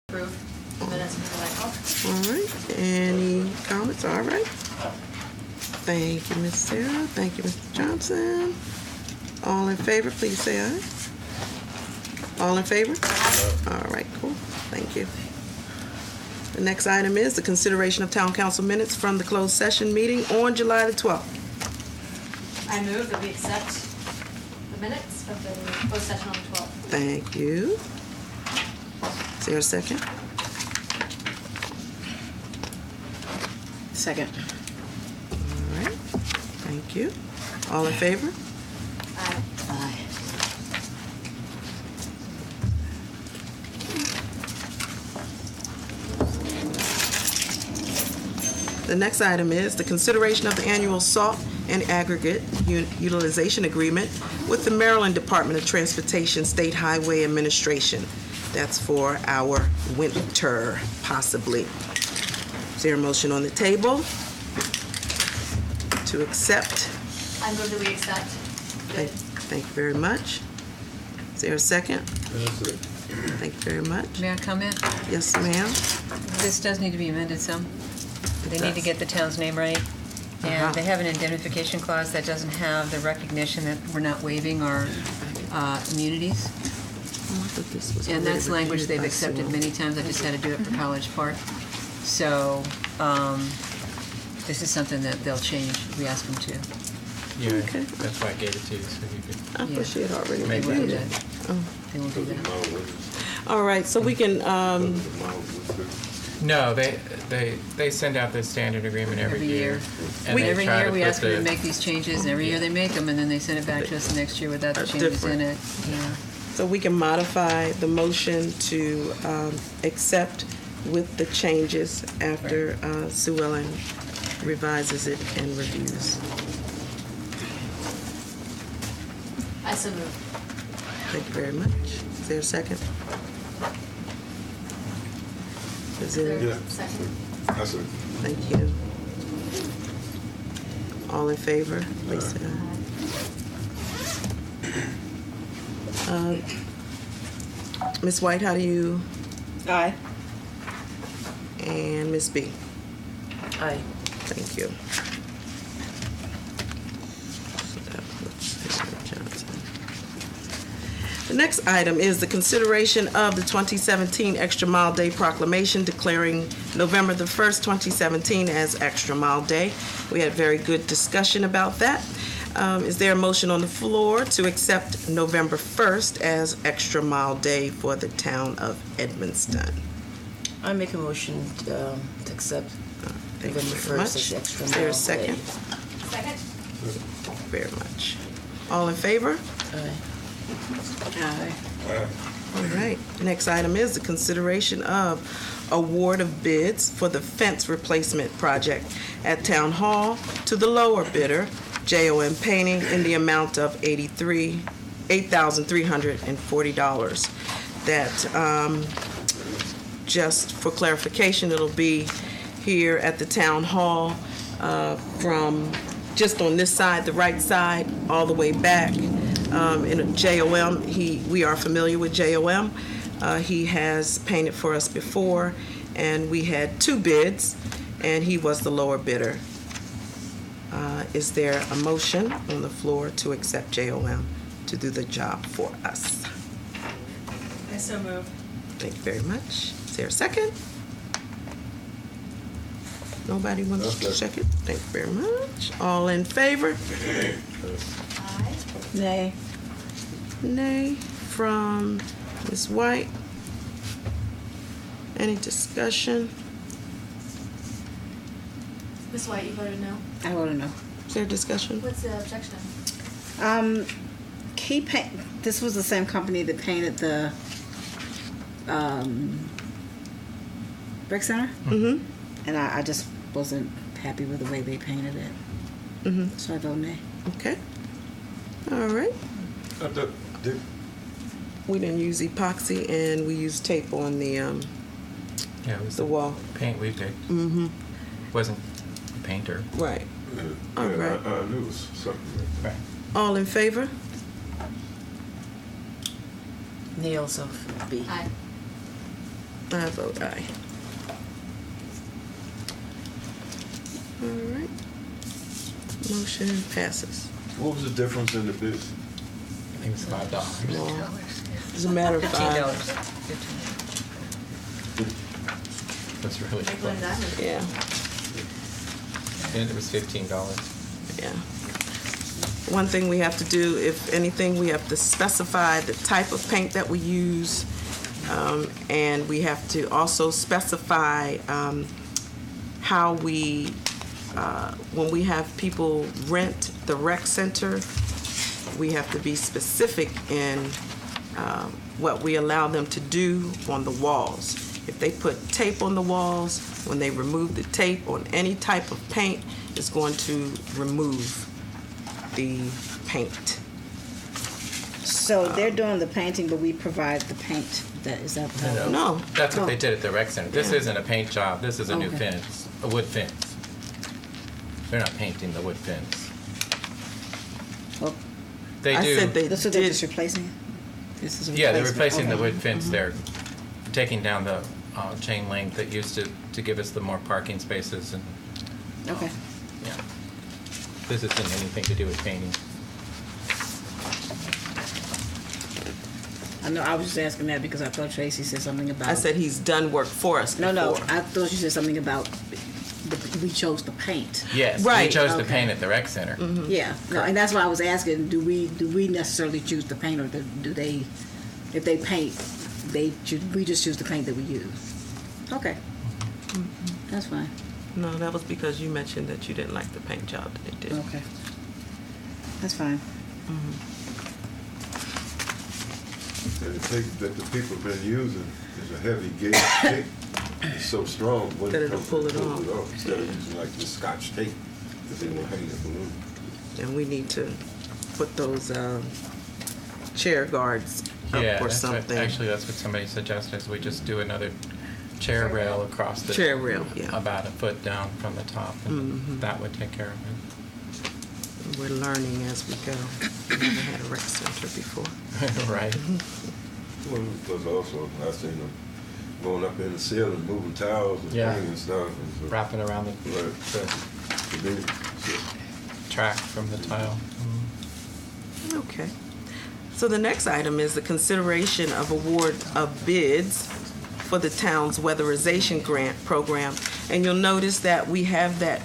Approve the minutes from the All right. Any comments? All right. Thank you, Ms. Sarah. Thank you, Mr. Johnson. All in favor, please say aye. All in favor? All right, cool. Thank you. The next item is the consideration of town council minutes from the closed session meeting on July the 12th. I move that we accept the minutes of the closed session on the 12th. Thank you. Is there a second? Second. All right. Thank you. All in favor? Aye. Aye. The next item is the consideration of the annual salt and aggregate utilization agreement with the Maryland Department of Transportation State Highway Administration. That's for our winter, possibly. Is there a motion on the table to accept? I move that we accept. Good. Thank you very much. Is there a second? That's it. Thank you very much. May I comment? Yes, ma'am. This does need to be amended some. They need to does. get the town's name right. Uh-huh. And they have an indemnification clause that doesn't have the recognition that we're not waiving our immunities. Oh, I thought this was And that's already language reviewed they've by accepted Sue. many times. I just had to do it for College Park. So this is something that they'll change. We ask them to. Yeah, Okay. that's why I gave it to you, so you could. I thought she had already Make They will do reviewed that. it. Oh. They will do that. All right, so we can, No, they send out the standard agreement every year. And they Every try year to we put ask them to the- make these changes, and every year they make them, and then they send it back to us the next year without the changes in it. Yeah. so we can modify the motion to accept with the changes after Sue Ellen revises it and reviews. I so move. Thank you very much. Is there a second? Is there? Yeah. Second. That's it. Thank you. All in favor, please say aye. Ms. White, how do you, Aye. and Ms. B? Aye. Thank you. So that puts Sarah Johnson. The next item is the consideration of the 2017 Extra Mile Day proclamation declaring November the 1st, 2017 as Extra Mile Day. We had very good discussion about that. Is there a motion on the floor to accept November 1st as Extra Mile Day for the town of Edmonston? I make a motion to accept Thank you November very 1st much. as Extra Is there a Mile second? Day. Second. Thank you very much. All in favor? Aye. Aye. All right. Next item is the consideration of award of bids for the fence replacement project at Town Hall to the lower bidder, JOM Painting, in the amount of $8,340. That, just for clarification, it'll be here at the Town Hall from just on this side, the right side, all the way back. In a JOM, we are familiar with JOM. He has painted for us before, and we had 2 bids, and he was the lower bidder. Is there a motion on the floor to accept JOM to do the job for us? I so move. Thank you very much. Is there a second? Nobody wants to second? Thank you very much. All in favor? Aye. Nay. Nay from Ms. White. Any discussion? Ms. White, you voted no. I voted no. Is there discussion? What's the objection? This was the same company that painted the Brick Center, Mm-hmm. and I just wasn't happy with the way they painted it, Mm-hmm. so I vote nay. Okay. All right. We didn't use epoxy, and we used tape on the Yeah, it was the wall. paint we did. Mm-hmm. Wasn't a painter. Right. All right. I knew it was something. Right. All in favor? Nay also, B. Aye. I vote aye. All right. Motion passes. What was the difference in the bids? I think it's $5. No, it's a matter of $15. five. That's really Nickel and close. diamond. Yeah, And it was $15. yeah. One thing we have to do, if anything, we have to specify the type of paint that we use, and we have to also specify how we, when we have people rent the rec center, we have to be specific in what we allow them to do on the walls. If they put tape on the walls, when they remove the tape on any type of paint, it's going to remove the paint. So they're doing the painting, but we provide the paint. Is that how? No. That's what Oh. they did at the rec center. This isn't a paint job. This is a new Okay. fence, a wood fence. They're not painting the wood fence. Oh, They I do. said they so they're did. just replacing it? This is a Yeah, they're replacement. replacing the Okay. wood fence. They're taking down the chain link that used to give us the more parking spaces and, Okay. yeah. This isn't anything to do with painting. I know, I was just asking that because I thought Tracy said something about. I said he's done work for us No, before. I thought you said something about we chose the paint. Yes, we Right. chose to Okay. paint at the rec center. Yeah, no, and that's why I was asking, do we necessarily choose the paint, or do they, if they paint, we just choose the paint that we use? Okay. That's fine. No, that was because you mentioned that you didn't like the paint job that they did. Okay. That's fine. And the tape that the people have been using is a heavy gauge tape. It's so strong when That it it'll comes pull to it off. instead of using like the Scotch tape that they will hang the balloon. And we need to put those chair guards up Yeah, or that's what, something. actually, that's what somebody suggested, is we just do another chair rail across the. Chair rail, yeah. About a foot down from the top, and that would take care of it. We're learning as we go. Never had a rec center before. Right. Well, because also I seen them going up in the ceiling, moving towels and Yeah. things and stuff. And so, Wrapping around the Right. to me, track from the tile. Okay. So the next item is the consideration of award of bids for the town's weatherization grant program. And you'll notice that we have that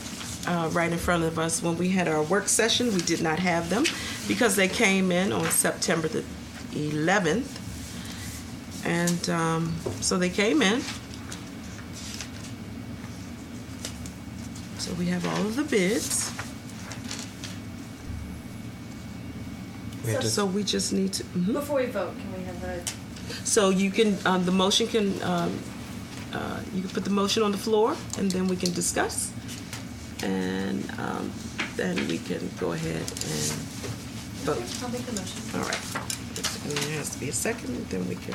right in front of us. When we had our work session, we did not have them because they came in on September the 11th. And so they came in. So we have all of the bids. We had to- So we just need to. mhm. Before we vote, can we have a, So you can, the motion can, you can put the motion on the floor, and then we can discuss. And then we can go ahead and vote. I'll make the motion. All right. And there has to be a second, and then we can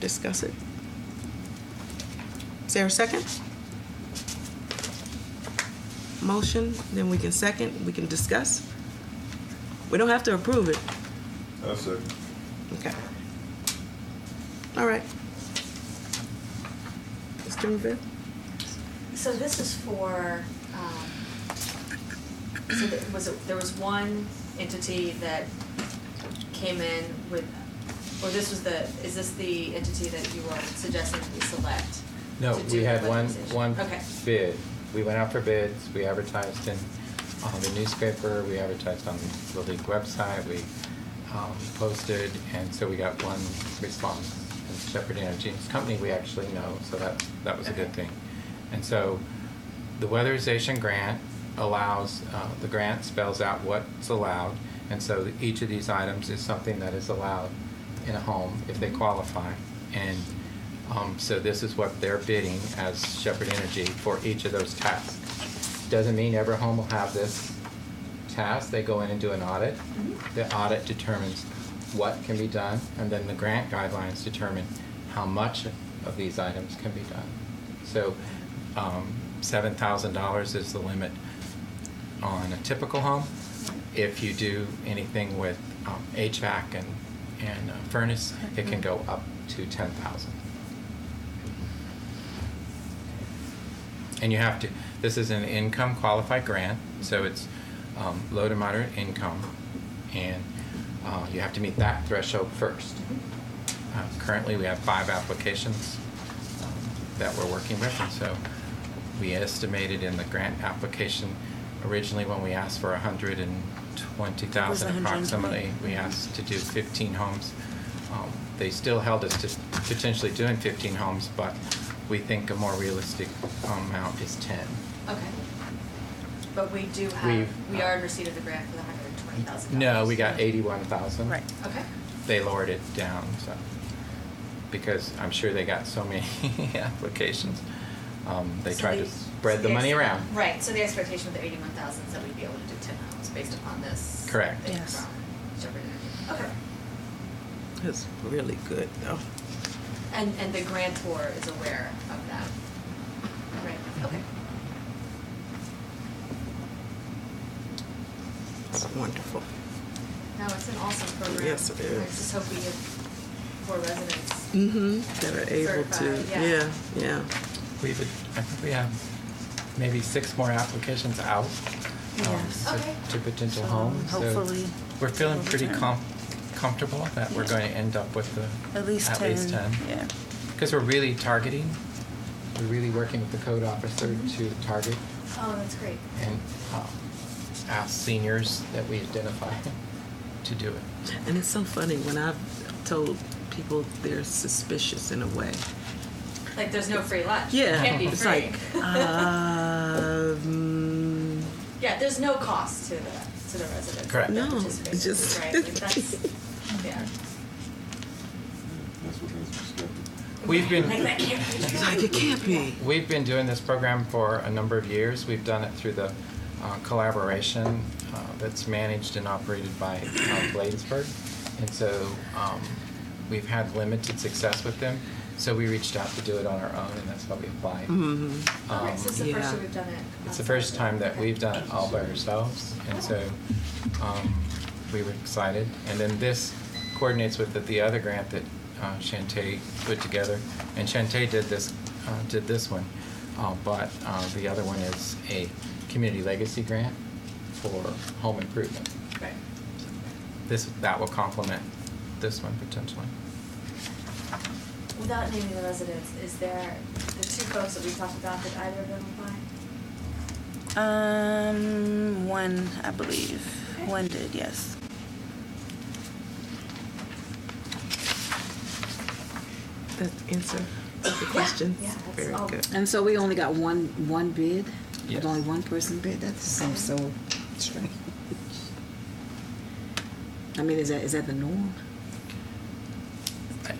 discuss it. Is there a second? Motion, then we can second, we can discuss. We don't have to approve it. I said, Okay. All right. Mr. Revere? So this is for, so there was one entity that came in with, or is this the entity that you were suggesting we select? No, to do we had the one weatherization? Okay. bid. We went out for bids, we advertised in the newspaper, we advertised on the league website, we posted, and so we got one response. And Shepherd Energy's company we actually know, so that was a good thing. And so the weatherization grant allows, the grant spells out what's allowed, and so each of these items is something that is allowed in a home if they qualify. And so this is what they're bidding as Shepherd Energy for each of those tasks. Doesn't mean every home will have this task. They go in and do an audit. The audit determines what can be done, and then the grant guidelines determine how much of these items can be done. So $7,000 is the limit on a typical home. If you do anything with HVAC and furnace, it can go up to $10,000. And you have to, this is an income qualified grant, so it's low to moderate income, and you have to meet that threshold first. Currently, we have 5 applications that we're working with, and so we estimated in the grant application, originally when we asked for 120,000 approximately, we asked to do 15 homes. They still held us to potentially doing 15 homes, but we think a more realistic amount is 10. Okay. But we do have, we are in receipt of the grant for the $120,000. No, we got 81,000. Right. Okay. They lowered it down, so, because I'm sure they got so many applications. They So tried to the- spread the so money around. Right, so the expectation with the 81,000 is that we'd be able to do 10 homes based upon this. Correct. thing Yes. from Shepherd Energy. Okay. It's really good, though. And the grantor is aware of that. Right, okay. It's wonderful. No, it's an awesome program. Yes, it is. I just hope we get more residents. That are able to, Certified, yeah. I think we have maybe 6 more applications out Yes. Okay. to potential So, homes. So hopefully we're feeling we'll pretty return. comfortable that we're going to end up with At least 10. Yeah. Because we're really targeting, we're really working with the code officer to target Oh, that's great. and ask seniors that we identify to do it. And it's so funny when I've told people they're suspicious in a way. Like, there's no free lunch. Yeah, It can't be it's free. like, Yeah, there's no cost to the residents. Correct. that No, participate, it's just- Right, like that's, yeah. That's what has me skeptical. We've been. Like, that can't be it's true. like it can't be. We've been doing this program for a number of years. We've done it through the collaboration that's managed and operated by Bladensburg. And so we've had limited success with them. So we reached out to do it on our own, and that's why we applied. Okay, so it's the first Yeah. year we've done it. It's the first time that Okay. we've done it all by ourselves, and so we were excited. And then this coordinates with the other grant that Shantae put together, and Shantae did this one, but the other one is a community legacy grant for home improvement. Right. That will complement this one potentially. Without naming the residents, is there, the 2 folks that we talked about, did either of them apply? One, I believe. One did, yes. That answer the question. Yeah, that's Very all. good. And so we only got one bid? Yes. With only one person bid? That seems so strange. I mean, is that the norm?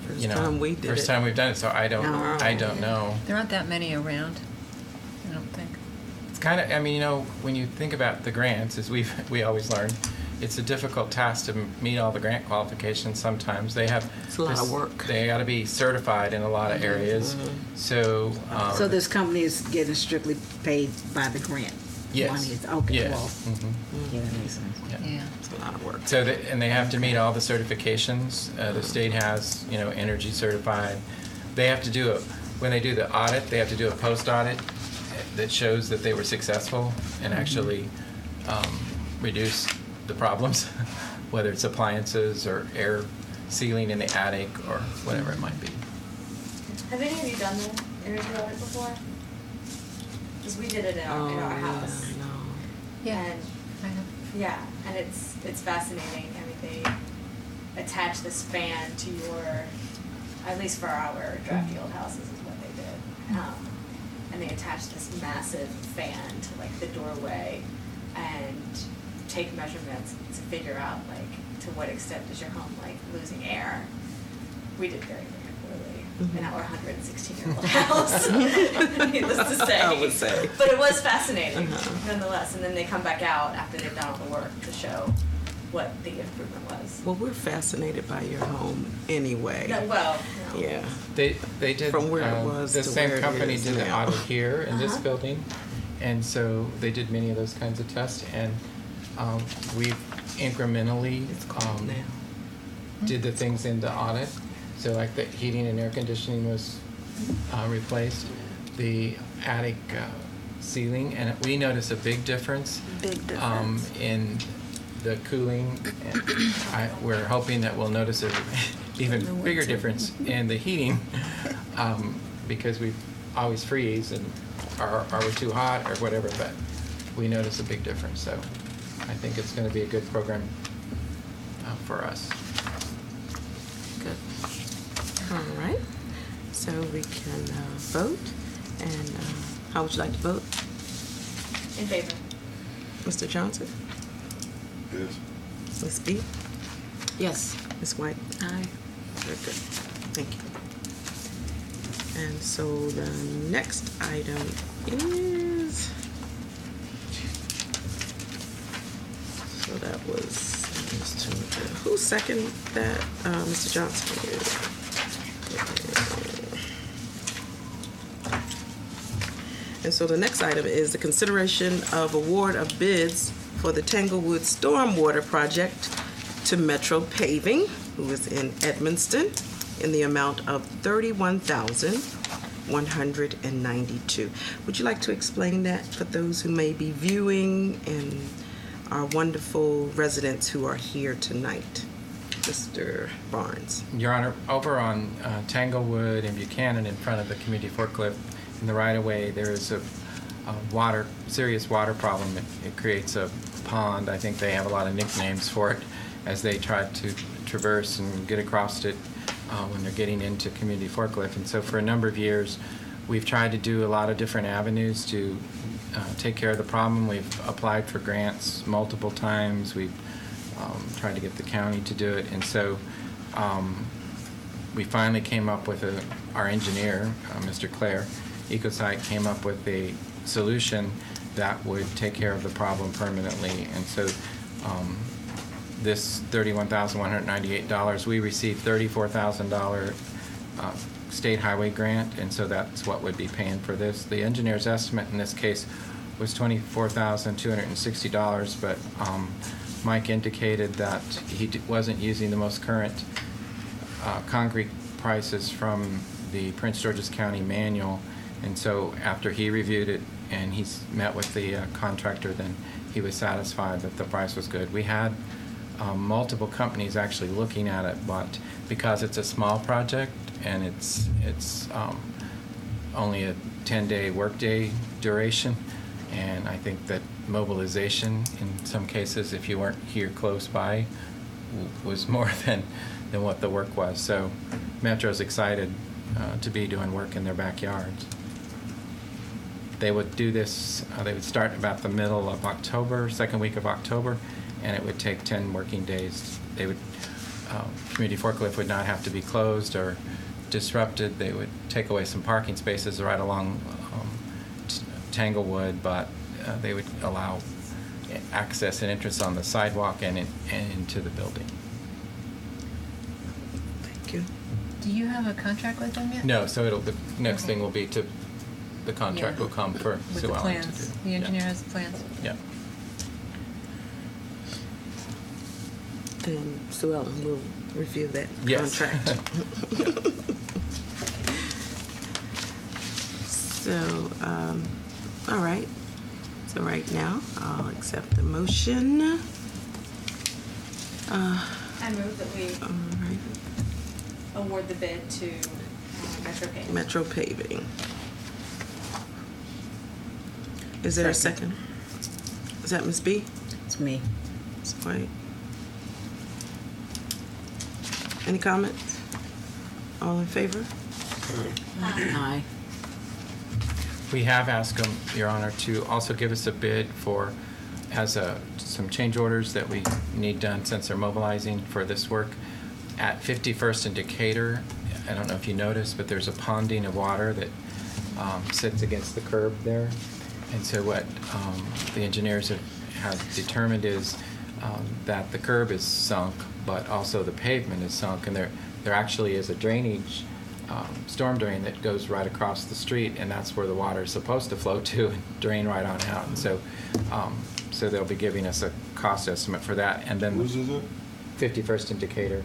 First time we did First it. time we've done it, so I don't know. There aren't that many around, I don't think. It's kind of, I mean, when you think about the grants, as we always learn, it's a difficult task to meet all the grant qualifications sometimes. They have. It's a lot of work. They got to be certified in a lot of areas. So. So this company is getting strictly paid by the grant? Yes. Money is- Okay, Yes. well, Mhm. yeah, that makes sense. Yeah. It's a lot of work. So, and they have to meet all the certifications. The state has, energy certified. They have to do when they do the audit, they have to do a post-audit that shows that they were successful and actually reduce the problems, whether it's appliances or air sealing in the attic or whatever it might be. Have any of you done the energy audit before? Because we did it in our house. Yeah, no. Yeah. And, I know. yeah, and it's fascinating. I mean, they attach this fan to your, at least for our draft old houses is what they did. And they attach this massive fan to like the doorway and take measurements to figure out like to what extent is your home like losing air. We did very, very poorly in our 116-year-old house, needless to say. I would say. But it was fascinating nonetheless. And then they come back out after they've done all the work to show what the improvement was. Well, we're fascinated by your home anyway. No, well, no. Yeah. They did From where it was the to same where it company is did the now. audit here in this Uh-huh. building, and so they did many of those kinds of tests, and we've incrementally It's cold now. did the things in the audit. So like the heating and air conditioning was replaced. the attic ceiling, and we notice a big difference. Big difference. In the cooling. And we're hoping that we'll notice an even bigger difference in the heating because we always freeze and are we too hot or whatever, but we notice a big difference. So I think it's going to be a good program for us. Good. All right. So we can vote. And how would you like to vote? In favor. Mr. Johnson? Yes. Ms. B? Yes. Ms. White? Aye. Very good. Thank you. And so the next item is, so that was, who seconded that? Mr. Johnson. And so the next item is the consideration of award of bids for the Tanglewood Stormwater Project to Metro Paving, who is in Edmonston, in the amount of $31,192. Would you like to explain that for those who may be viewing and our wonderful residents who are here tonight? Mr. Barnes. Your Honor, over on Tanglewood and Buchanan in front of the community forklift in the right-of-way, there is a serious water problem. It creates a pond. I think they have a lot of nicknames for it as they try to traverse and get across it when they're getting into community forklift. And so for a number of years, we've tried to do a lot of different avenues to take care of the problem. We've applied for grants multiple times. We've tried to get the county to do it. And so we finally came up with our engineer, Mr. Clare, EcoSite, came up with a solution that would take care of the problem permanently. And so this $31,198, we received $34,000 state highway grant, and so that's what would be paying for this. The engineer's estimate in this case was $24,260, but Mike indicated that he wasn't using the most current concrete prices from the Prince George's County manual. And so after he reviewed it and he's met with the contractor, then he was satisfied that the price was good. We had multiple companies actually looking at it, but because it's a small project and it's only a 10-day workday duration, and I think that mobilization in some cases, if you weren't here close by, was more than what the work was. So Metro's excited to be doing work in their backyards. They would do this, they would start about the middle of October, second week of October, and it would take 10 working days. They would, community forklift would not have to be closed or disrupted. They would take away some parking spaces right along Tanglewood, but they would allow access and entrance on the sidewalk and into the building. Thank you. Do you have a contract with them yet? No, so the next Okay. thing will be the contract Yeah. will come for With Sue the Ellen to plans. do. The engineer Yeah. has the plans. Yeah. Then Sue Ellen will review that Yes. contract. So, all right. So right now, I'll accept the motion. I move that we All right. award the bid to Metro Paving. Metro Paving. Is there a second? Is that Ms. B? It's me. Ms. White? Any comments? All in favor? Aye. We have asked them, Your Honor, to also give us a bid for, some change orders that we need done since they're mobilizing for this work. At 51st and Decatur, I don't know if you noticed, but there's a ponding of water that sits against the curb there. And so what the engineers have determined is that the curb is sunk, but also the pavement is sunk, and there actually is a drainage storm drain that goes right across the street, and that's where the water is supposed to flow to and drain right on out. And so, so they'll be giving us a cost estimate for that. And then Whose is it? 51st and Decatur.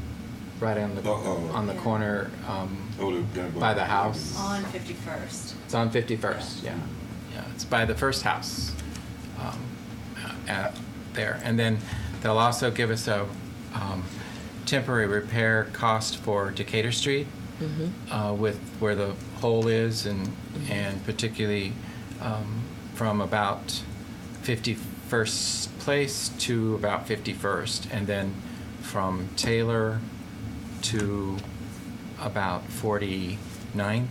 right on the Yeah. corner down by the house. On 51st. It's on 51st, yeah. Yeah, it's by the first house there. And then they'll also give us a temporary repair cost for Decatur Street with where the hole is, and particularly from about 51st Place to about 51st, and then from Taylor to about 49th,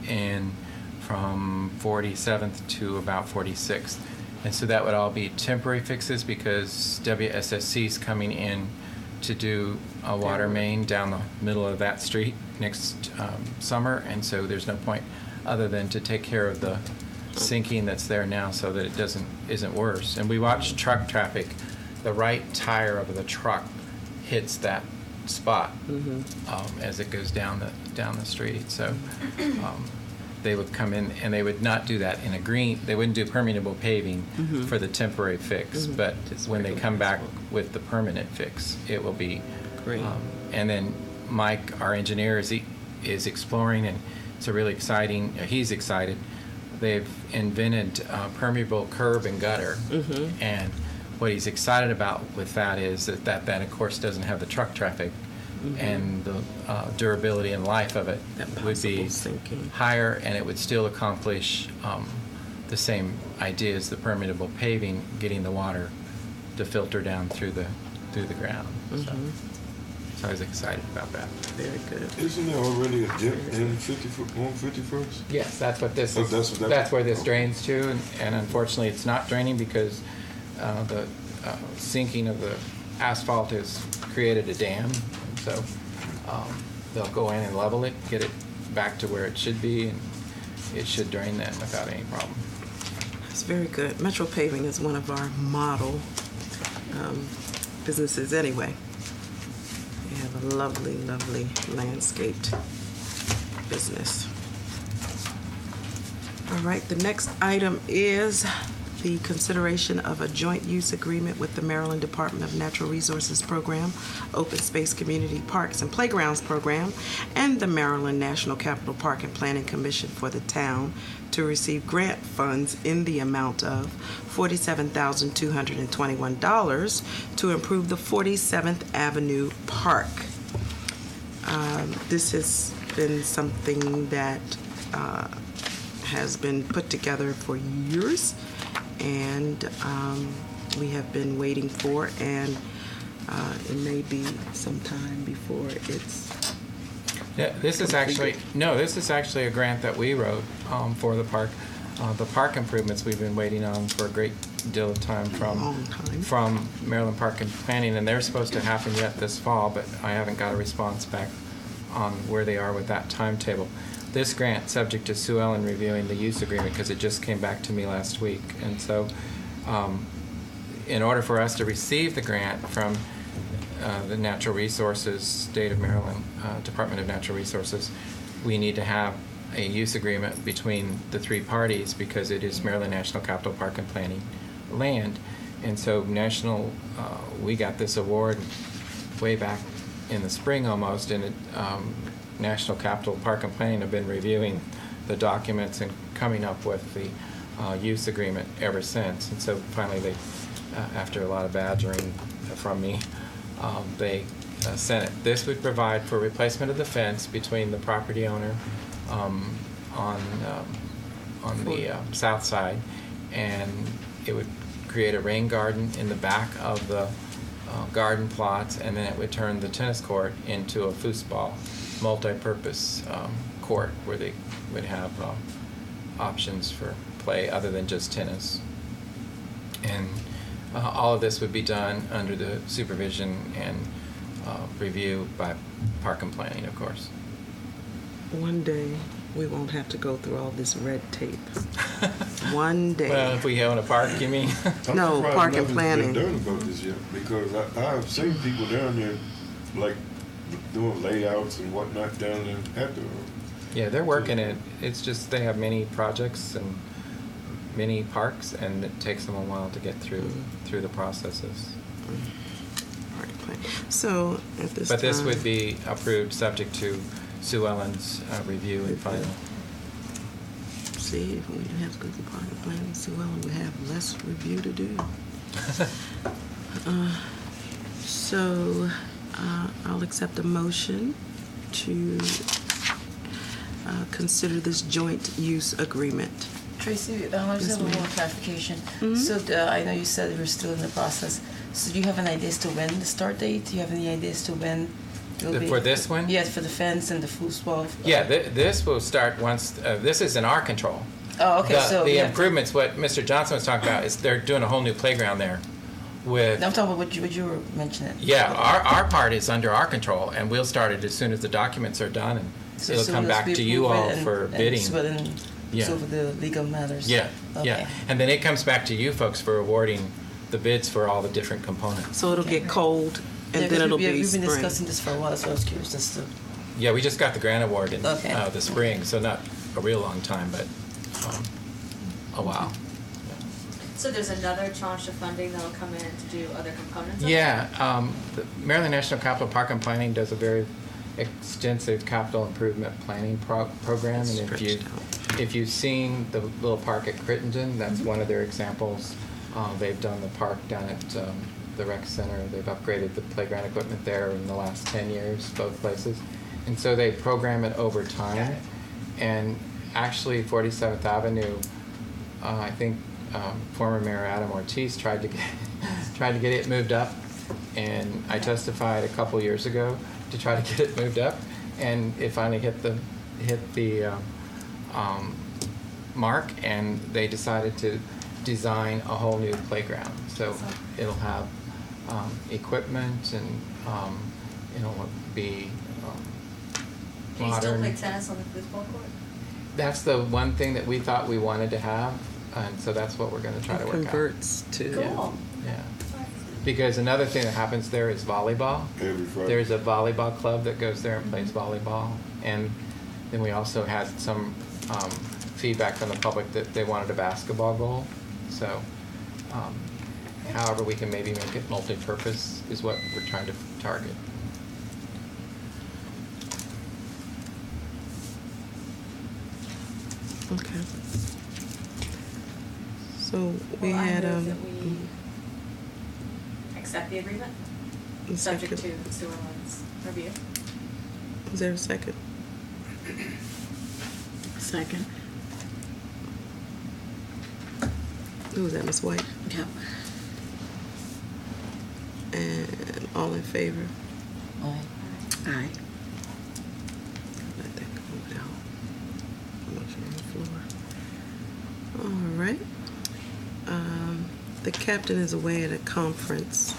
and from 47th to about 46th. And so that would all be temporary fixes because WSSC's coming in to do a water main down the middle of that street next summer, and so there's no point other than to take care of the sinking that's there now so that it isn't worse. And we watch truck traffic. The right tire of the truck hits that spot as it goes down the street. So they would come in, and they would not do that in a green. They wouldn't do permeable paving for the temporary fix, but when they come back with the permanent fix, it will be Great. And then Mike, our engineer, is exploring, and it's a really exciting. He's excited. They've invented permeable curb and gutter, and what he's excited about with that is that of course doesn't have the truck traffic, and the durability and life of it That would be possible sinking. higher, and it would still accomplish the same idea as the permeable paving, getting the water to filter down through the ground. So I was excited about that. Very good. Isn't there already a dip in 51st? Yes, that's what this Oh, is. that's Where this okay. drains to, and unfortunately, it's not draining because the sinking of the asphalt has created a dam. So they'll go in and level it, get it back to where it should be, and it should drain then without any problem. That's very good. Metro Paving is one of our model businesses anyway. They have a lovely, lovely landscaped business. All right, the next item is the consideration of a joint use agreement with the Maryland Department of Natural Resources Program, Open Space Community Parks and Playgrounds Program, and the Maryland National Capital Park and Planning Commission for the town to receive grant funds in the amount of $47,221 to improve the 47th Avenue Park. This has been something that has been put together for years, and we have been waiting for, and it may be some time before it's Yeah, this is actually a grant that we wrote for the park. The park improvements we've been waiting on for a great deal of time Long time. from Maryland Park and Planning, and they're supposed to happen yet this fall, but I haven't got a response back on where they are with that timetable. This grant, subject to Sue Ellen reviewing the use agreement, because it just came back to me last week, and so in order for us to receive the grant from the Natural Resources, State of Maryland Department of Natural Resources, we need to have a use agreement between the three parties because it is Maryland National Capital Park and Planning land. And so we got this award way back in the spring almost, and National Capital Park and Planning have been reviewing the documents and coming up with the use agreement ever since. And so finally they, after a lot of badgering from me, they sent it. This would provide for replacement of the fence between the property owner on the south side, and it would create a rain garden in the back of the garden plots, and then it would turn the tennis court into a foosball multi-purpose court where they would have options for play other than just tennis. And all of this would be done under the supervision and review by Park and Planning, of course. one day we won't have to go through all this red tape. One day. Well, if we own a park, you mean? I'm No, surprised park and nothing's planning. been done about this yet, because I've seen people down there, like, doing layouts and whatnot down there at the. Yeah, they're working it. It's just they have many projects and many parks, and it takes them a while to get through the processes. parking plan. So at this time. But this would be approved subject to Sue Ellen's review and final. See, if we didn't have to go through parking plan, Sue Ellen would have less review to do. So I'll accept a motion to consider this joint use agreement. Tracy, I just have one more clarification. So I know you said we're still in the process. So do you have an idea as to when the start date? Do you have any idea as to when it'll be? For this one? Yes, for the fence and the foosball. Yeah, this will start once, this is in our control. Oh, okay. So The we have improvements, what Mr. Johnson was talking about, is they're doing a whole new playground there with. I'm talking about what you were mentioning. Yeah, our part is under our control, and we'll start it as soon as the documents are done, and So it'll soon come as back we to you approve all it for bidding. Yeah. So for the legal matters. Yeah, Okay. yeah. And then it comes back to you folks for awarding the bids for all the different components. So it'll get cold, and Yeah, then 'cause it'll be we've been spring. discussing this for a while, so I was curious as to. Yeah, we just got the grant award in Okay. the spring, so not a real long time, but a while. So there's another tranche of funding that'll come in to do other components of it? Yeah, the Maryland National Capital Park and Planning does a very extensive capital improvement planning program, and Stretched if you've seen the little park at Crittenden, that's one of their examples. They've done the park down at the rec center. They've upgraded the playground equipment there in the last 10 years, both places, and so they program it over time. And actually, 47th Avenue, I think former Mayor Adam Ortiz tried to get it moved up, and I testified a couple years ago to try to get it moved up, and it finally hit the mark, and they decided to design a whole new playground. So it'll have equipment, and it'll be Can you still modern. play tennis on the football court? That's the one thing that we thought we wanted to have, and so that's what we're going to try to work out. Converts to. Cool. Yeah. Because another thing that happens there is volleyball. Every Friday. There's a volleyball club that goes there and plays volleyball. And then we also had some feedback from the public that they wanted a basketball goal. So however we can maybe make it multi-purpose is what we're trying to target. Okay. So we Well, I had move that we accept the agreement, a subject second. to Sue Ellen's review. Is there a second? Second. Who was that, Ms. White? Yep. And all in favor? Aye. Aye. Let that go without motion on the floor. All right. The captain is away at a conference.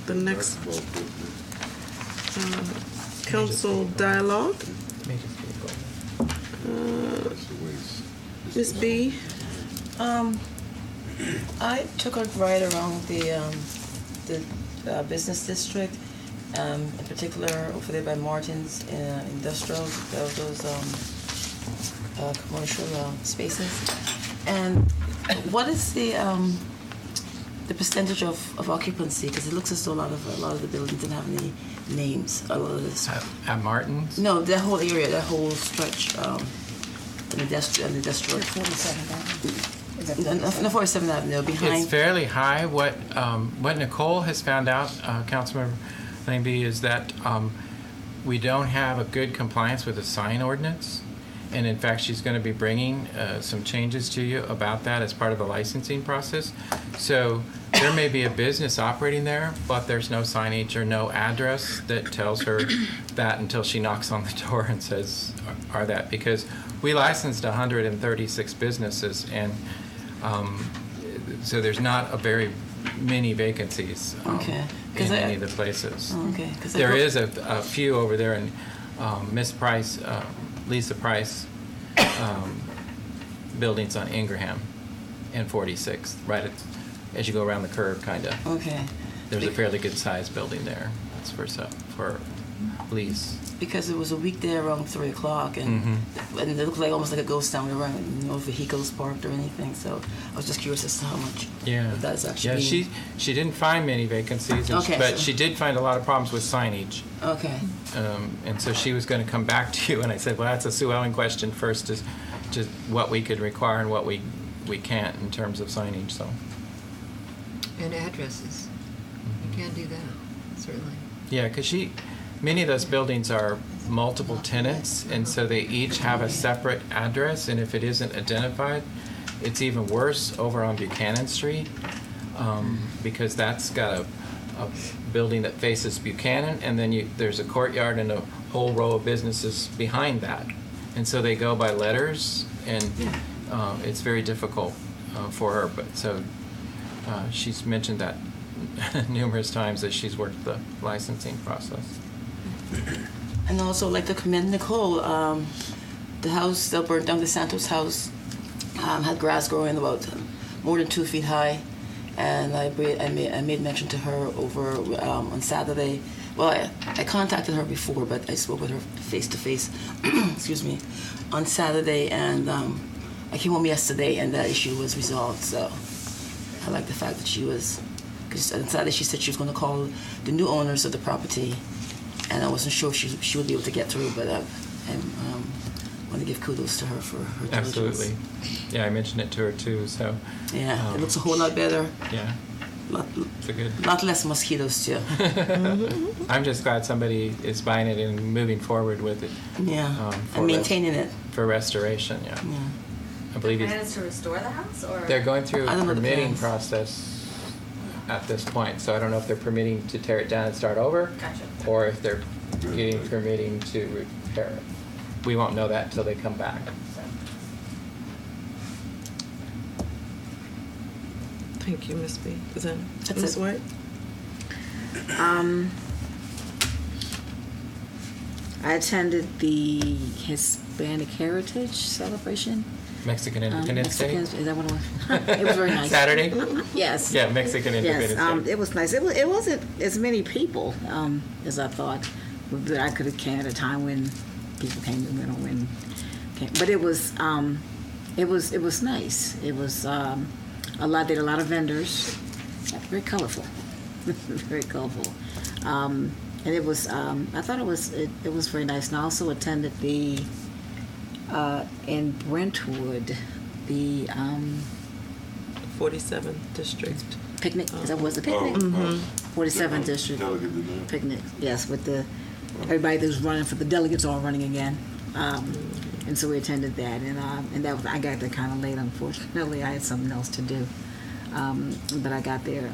The next council dialogue. Ms. B. I took a ride around the business district, in particular over there by Martin's industrial, those commercial spaces. And what is the percentage of occupancy? Because it looks as though a lot of the buildings didn't have any names. A lot of this. At Martin's? No, that whole area, that whole stretch, an industrial. 47th Avenue. No, 47th Avenue, behind. It's fairly high. What Nicole has found out, Councilmember Laneby, is that we don't have a good compliance with the sign ordinance. And in fact, she's going to be bringing some changes to you about that as part of the licensing process. So there may be a business operating there, but there's no signage or no address that tells her that until she knocks on the door and says, are that? Because we licensed 136 businesses, and so there's not a very many vacancies Okay. in any of the places. Okay. 'Cause There is a few over there, and Miss Price, Lisa Price, buildings on Ingraham and 46th, right as you go around the curve, kind of. Okay. There's a fairly good sized building there. It's for police. Because it was a weekday around 3 o'clock, and it looked like almost like a ghost town. There weren't no vehicles parked or anything, so I was just curious as to how much that's actually. Yeah, she didn't find many vacancies, but she did find a lot of problems with signage. Okay. And so she was going to come back to you, and I said, well, that's a Sue Ellen question first, is just what we could require and what we can't in terms of signage. So. And addresses. You can do that, certainly. Yeah, because many of those buildings are multiple tenants, and so they each have a separate address, and if it isn't identified, it's even worse over on Buchanan Street, because that's got a building that faces Buchanan, and then there's a courtyard and a whole row of businesses behind that. And so they go by letters, and it's very difficult for her. But so she's mentioned that numerous times as she's worked the licensing process. And also, I'd like to commend Nicole. The house that burned down, the Santos house, had grass growing about more than 2 feet high, and I made mention to her over on Saturday. Well, I contacted her before, but I spoke with her face to face. Excuse me, on Saturday, and I came home yesterday, and that issue was resolved. So I like the fact that she was. Because on Saturday she said she was going to call the new owners of the property, and I wasn't sure if she would be able to get through, but I want to give kudos to her for her diligence. Absolutely. Yeah, I mentioned it to her too. So. Yeah, it looks a whole lot better. Yeah. It's a good. Lot less mosquitoes too. I'm just glad somebody is buying it and moving forward with it. Yeah, and maintaining it. For restoration, yeah. I believe The plan is to restore the house, or they're going through I a don't know the permitting plans. process at this point. So I don't know if they're permitting to tear it down and start over, Gotcha. or if they're getting permitting to repair it. We won't know that until they come back. Thank you, Ms. B. Is that That's Ms. it. White? I attended the Hispanic Heritage celebration. Mexican Independence Day? Mexicans, is that what it was? It was very nice. Saturday? Yes. Yeah, Mexican Independence Yes, Day. it was nice. It wasn't as many people as I thought that I could have came at a time when people came and went or when came. But it was nice. It was there were a lot of vendors, very colorful, very colorful. And it was I thought it was very nice. And I also attended the in Brentwood the 47th District. picnic. Is that was the picnic? 47th District picnic. Yes, with everybody that was running for the delegates all running again. And so we attended that, and that was, I got there kind of late. Unfortunately, I had something else to do, but I got there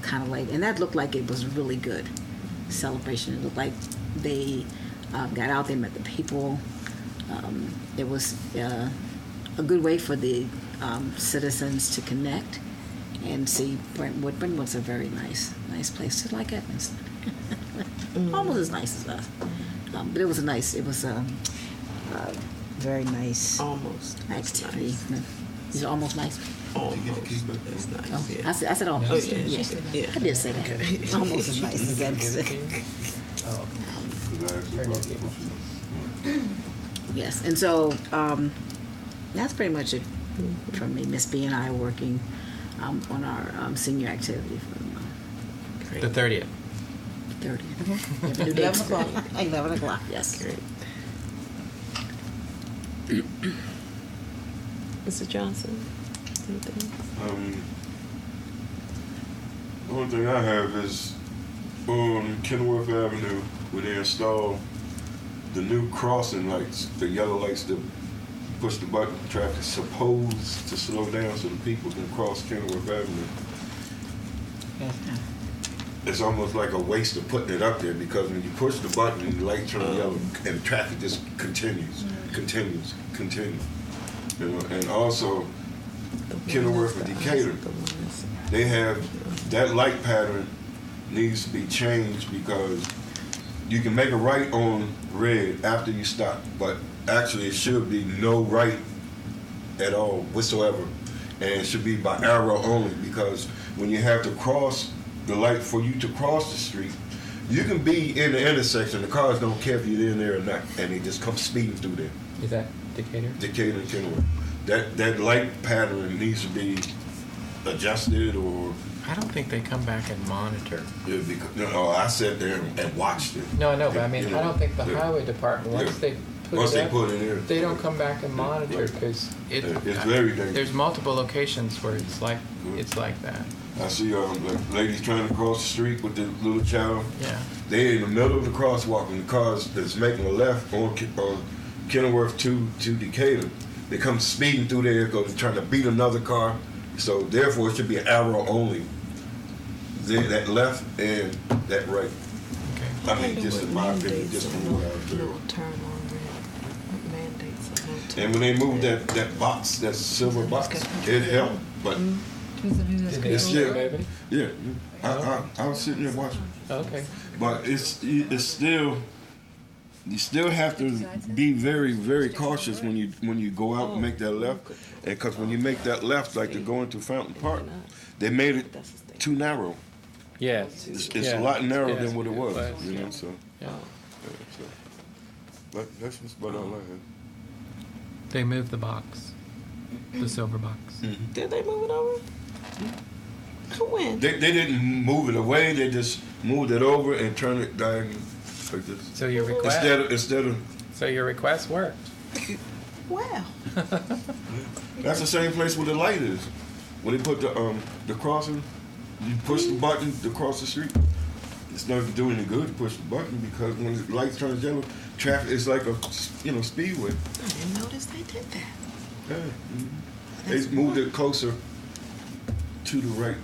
kind of late, and that looked like it was really good celebration. It looked like they got out there, met the people. It was a good way for the citizens to connect and see Brentwood. Brentwood's a very nice place, just like Edmonston. Almost as nice as us, but it was very nice. Almost. Activity. Is it almost nice? Almost. It's nice. Oh, Yeah. I said almost. Oh, yeah. Yes. Yeah. I did say that. Almost as nice as Edmonston. Yes, and so that's pretty much it from me. Miss B and I are working on our senior activity for the month. The 30th. 30th. 11 o'clock. 11 o'clock, yes. Great. Mr. Johnson, anything? The only thing I have is on Kenworth Avenue where they installed the new crossing lights, the yellow lights that push the button. Traffic is supposed to slow down so the people can cross Kenworth Avenue. It's almost like a waste of putting it up there because when you push the button and the light turns yellow and the traffic just continues. You know, and also Kenworth and Decatur, they have that light pattern needs to be changed because you can make a right on red after you stop, but actually it should be no right at all whatsoever, and it should be by arrow only because when you have to cross the light for you to cross the street, You can be in the intersection, the cars don't care if you're in there or not, and they just come speeding through there. Is that Decatur? Decatur and Kenilworth. That light pattern needs to be adjusted, or I don't think they come back and monitor. no, I sat there and watched it. No, I know, but I mean, You know, I don't think the yeah. highway department, once Yeah. they put Once it they up, put it in, they don't come back and monitor Right. because It's very dangerous. There's multiple locations where it's like that. I see the ladies trying to cross the street with the little child. Yeah. They're in the middle of the crosswalk, and the cars that's making a left on Kenilworth to Decatur, they come speeding through there, trying to beat another car. So therefore, it should be an arrow only. That left and that right. Okay. I mean, just in my opinion, just from what I No observed. turn on red. What mandates a no turn? And when they moved that box, that silver box, it helped. But Did they It's see still- it, baby? yeah, I was sitting there watching. Okay. But it's still, you still have to be very, very cautious when you go out and make that left, and because when you make that left, like to go into Fountain Park, they made it too narrow. Yes. It's Yeah. a lot narrower Yes, than what it was, you know. yeah. So, Yeah. so. But that's just what I like. They moved the box, the silver box. Did they move it over? When? They didn't move it away. They just moved it over and turned it diagonal like this. So your request. Instead of So your request worked. Wow. that's the same place where the light is. When they put the crossing, you push the button to cross the street. It's not doing any good to push the button because when the light turns yellow, traffic is like a speedway. I didn't notice they did that. Yeah. They moved it closer to the right.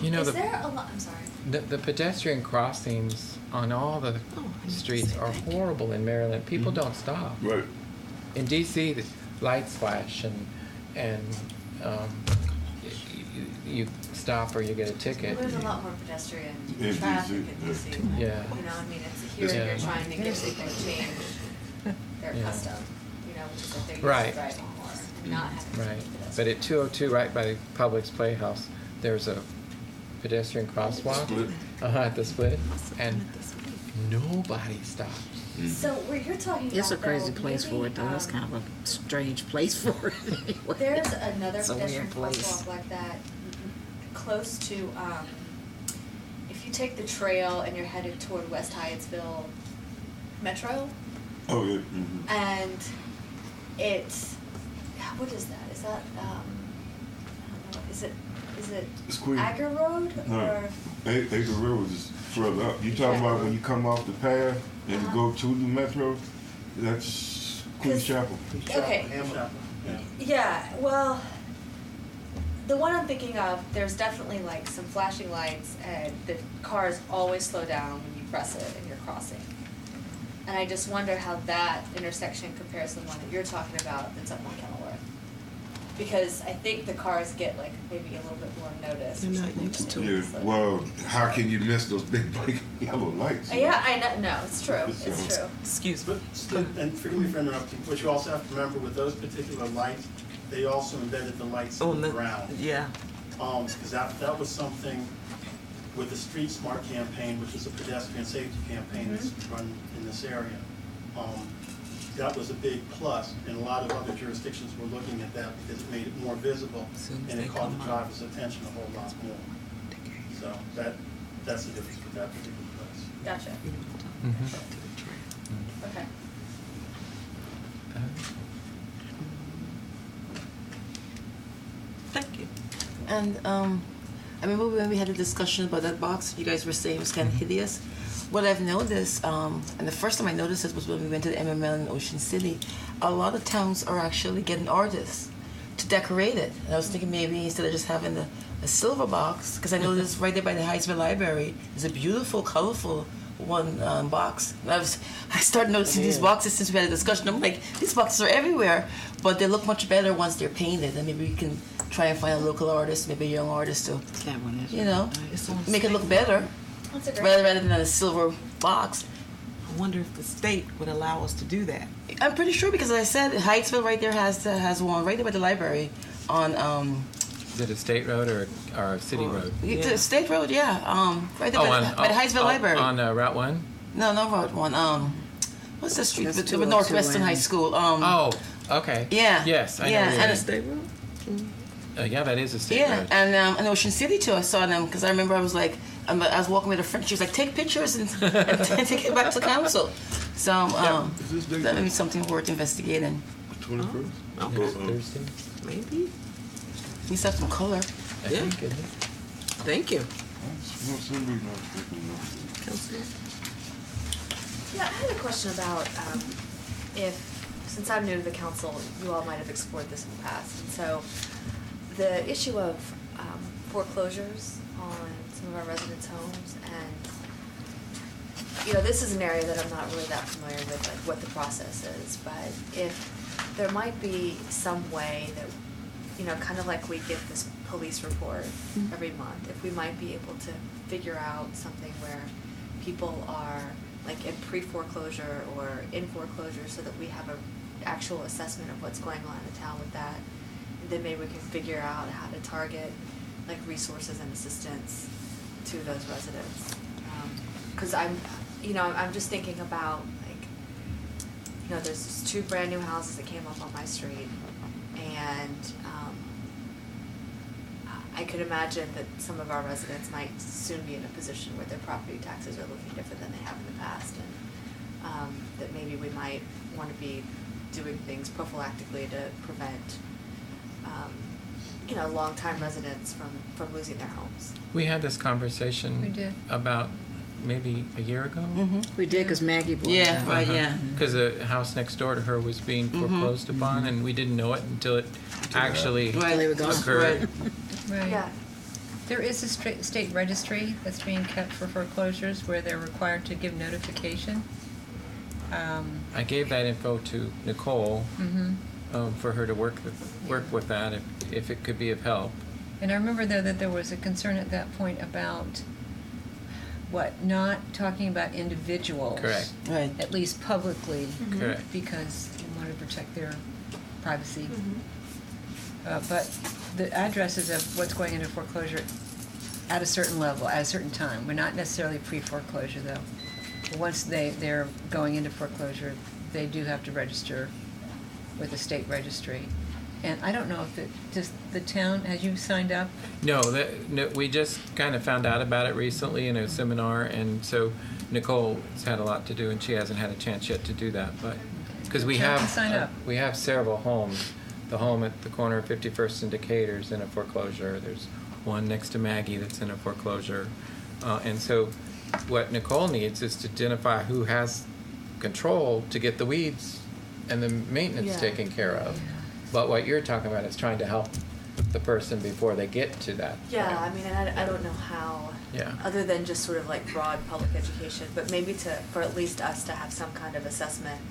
You know Is there a lot? I'm sorry. the pedestrian crossings on all the Oh, I need to streets say are thank you. horrible in Maryland. People don't stop. Right. In DC, the lights flash and you stop or you get a ticket. There's a lot more pedestrian In traffic DC, in DC. Yeah. You know, I mean, it's here Yeah. you're trying to get people to change their Yeah. custom, which is that they're used Right. to driving more and not having to Right. be pedestrian. But at 202, right by Publix Playhouse, there's a pedestrian crosswalk Split. at the split, and nobody stops. So where you're talking about, It's a crazy though, place maybe, for it, though. It's kind of a strange place for it. Anyway. There's another It's a pedestrian weird place. crosswalk like that, close to, if you take the trail and you're headed toward West Hyattsville Metro, Oh yeah. and it's, what is that? Is that, I don't know, is it It's Queen. Agar Road No. or? Acre Road is further up. You talking about when you come off the path and Uh-huh. go to the metro? That's Queen's 'Cause- Chapel. Okay. Yeah, well, the one I'm thinking of, there's definitely like some flashing lights and the cars always slow down when you press it and you're crossing. And I just wonder how that intersection compares to the one that you're talking about that's up on Kenilworth. Because I think the cars get like maybe a little bit more notice. They're or not something used when to they Yeah. slow down. Well, how can you miss those big blinking yellow lights? Yeah, I know, no, it's true, It's, it's true. Excuse me. But, and forgive me for interrupting, but you also have to remember with those particular lights, they also embedded the lights On in the the ground. yeah. Because that was something with the Street Smart campaign, which is a pedestrian safety campaign that's run in this area. That was a big plus, and a lot of other jurisdictions were looking at that because it made it more visible, Soon as and they it caught come the up. driver's attention a whole lot more. So that's the difference with that particular place. Gotcha, Mm-hmm. okay. Thank you. And I remember when we had a discussion about that box, you guys were saying it was kind of hideous. What I've noticed, and the first time I noticed it was when we went to the MML in Ocean City, a lot of towns are actually getting artists to decorate it. And I was thinking maybe instead of just having a silver box, because I know this right there by the Hyattsville Library, is a beautiful, colorful one box. And I started noticing these boxes since we had a discussion. I'm like, these boxes are everywhere, but they look much better once they're painted. And maybe we can try and find a local artist, maybe a young artist to, That one is. you know, It's on make it look better That's a great. rather than a silver box. I wonder if the state would allow us to do that. I'm pretty sure because as I said, Hyattsville right there has one right there by the library on Is it a state road or a city road? The state road, yeah. Right there by the Highsville Library. On Route 1? No, no Route 1. What's the street? That's The 202 Northwestern and- High School. Oh, okay. Yeah. Yes, I know. Yeah, where it and is. State road? Yeah, that is a state Yeah, road. and in Ocean City too, I saw them because I remember I was like, I was walking with a friend. She was like, "Take pictures and take it back to council." So Is this date that may be something worth investigating. 21st? Next Thursday? Maybe. Needs to have some color. I Yeah. think, isn't it? Thank you. No, somebody not thinking of Councilor. Yeah, I had a question about since I'm new to the council, you all might have explored this in the past. And so the issue of foreclosures on some of our residents' homes, and this is an area that I'm not really that familiar with, like what the process is, but if there might be some way that, kind of like we get this police report every month, if we might be able to figure out something where people are like in pre-foreclosure or in foreclosure, so that we have a actual assessment of what's going on in the town with that. And then maybe we can figure out how to target like resources and assistance to those residents. Because I'm just thinking about there's 2 brand new houses that came up on my street, and I could imagine that some of our residents might soon be in a position where their property taxes are looking different than they have in the past, and that maybe we might want to be doing things prophylactically to prevent long-time residents from losing their homes. We had this conversation We did. about maybe a year ago. We did because Maggie brought it Yeah, up. right. Yeah. Because the house next door to her was being foreclosed upon, and we didn't know it until it actually Right. They were gone. occurred. Right. Yeah. There is a state registry that's being kept for foreclosures where they're required to give notification. I gave that info to Nicole Mm-hmm. for her to work with that if it could be of help. And I remember though that there was a concern at that point about not talking about individuals. Correct. Right. At least publicly. Correct. Because we want to protect their privacy. Mm-hmm. But the addresses of what's going into foreclosure at a certain level, at a certain time. We're not necessarily pre-foreclosure though. But once they're going into foreclosure, they do have to register with the state registry. And I don't know if does the town, has you signed up? No, we just kind of found out about it recently in a seminar, and so Nicole's had a lot to do, and she hasn't had a chance yet to do that. But because we Town have can sign up. we have several homes. The home at the corner of 51st and Decatur is in a foreclosure. There's one next to Maggie that's in a foreclosure, and so what Nicole needs is to identify who has control to get the weeds and the maintenance taken care of. But what you're talking about is trying to help the person before they get to that Yeah, point. I mean, and I don't know how, Yeah. other than just sort of like broad public education, but maybe for at least us to have some kind of assessment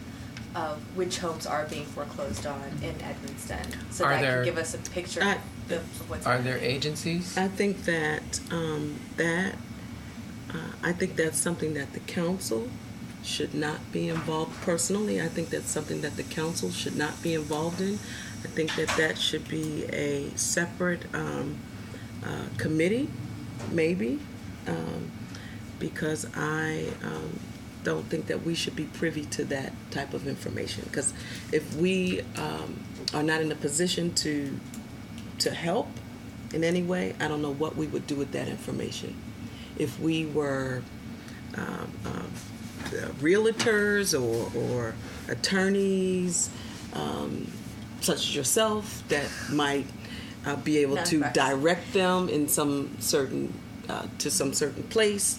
of which homes are being foreclosed on in Edmonston, so Are that there- can give us a picture I- of what's Are there happening. agencies? I think that I think that's something that the council should not be involved. Personally, I think that's something that the council should not be involved in. I think that should be a separate committee, maybe, because I don't think that we should be privy to that type of information. Because if we are not in a position to help in any way, I don't know what we would do with that information. If we were realtors or attorneys, such as yourself, that might be able to Non-practicing. direct them in some certain to some certain place,